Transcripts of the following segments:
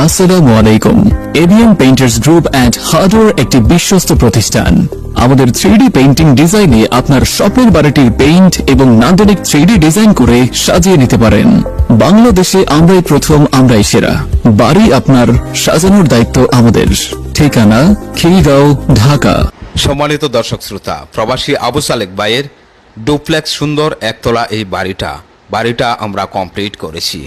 আসসালামু আলাইকুম। ABM painters group and hardware একটি বিশ্বস্ত প্রতিষ্ঠান। আমাদের 3D পেইন্টিং ডিজাইনে আপনার স্বপ্নের বাড়িটির পেইন্ট এবং নান্দনিক 3D ডিজাইন করে সাজিয়ে নিতে পারেন। বাংলাদেশে আমরাই প্রথম, আমরাই সেরা। বাড়ি আপনার, সাজানোর দায়িত্ব আমাদের। ঠিকানা খিলগাঁও, ঢাকা। সম্মানিত দর্শক শ্রোতা, প্রবাসী আবু সালেক ভাইয়ের ডুপ্লেক্স সুন্দর একতলা এই বাড়িটা আমরা কমপ্লিট করেছি।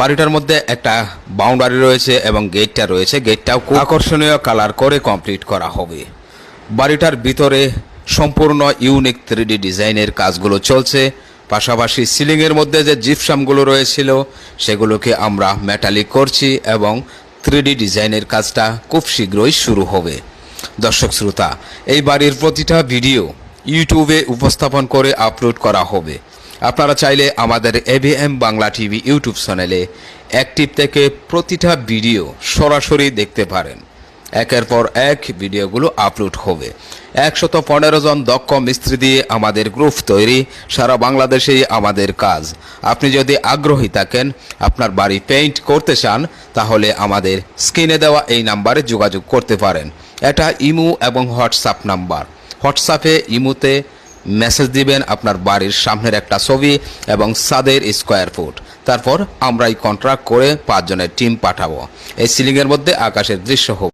বাড়িটার মধ্যে একটা বাউন্ডারি রয়েছে এবং গেটটা রয়েছে। গেটটাও খুব আকর্ষণীয় কালার করে কমপ্লিট করা হবে। বাড়িটার ভিতরে সম্পূর্ণ ইউনিক 3D ডিজাইনের কাজগুলো চলছে। পাশাপাশি সিলিংয়ের মধ্যে যে জিপসামগুলো রয়েছিল সেগুলোকে আমরা মেটালিক করছি এবং 3D ডিজাইনের কাজটা খুব শীঘ্রই শুরু হবে। দর্শক শ্রোতা, এই বাড়ির প্রতিটা ভিডিও ইউটিউবে উপস্থাপন করে আপলোড করা হবে। আপনারা চাইলে আমাদের এবিএম বাংলা টিভি ইউটিউব চ্যানেলে অ্যাক্টিভ থেকে প্রতিটা ভিডিও সরাসরি দেখতে পারেন। একের পর এক ভিডিওগুলো আপলোড হবে। 115 জন দক্ষ মিস্ত্রি দিয়ে আমাদের গ্রুপ তৈরি। সারা বাংলাদেশেই আমাদের কাজ। আপনি যদি আগ্রহী থাকেন, আপনার বাড়ি পেইন্ট করতে চান, তাহলে আমাদের স্ক্রিনে দেওয়া এই নাম্বারে যোগাযোগ করতে পারেন। এটা ইমো এবং হোয়াটসঅ্যাপ নাম্বার। হোয়াটসঅ্যাপে ইমোতে মেসেজ দিবেন আপনার বাড়ির সামনের একটা ছবি এবং ছাদের স্কোয়ার ফুট। তারপর আমরাই কন্ট্রাক্ট করে 5 জনের টিম পাঠাবো। এই সিলিংয়ের মধ্যে আকাশের দৃশ্য হোক।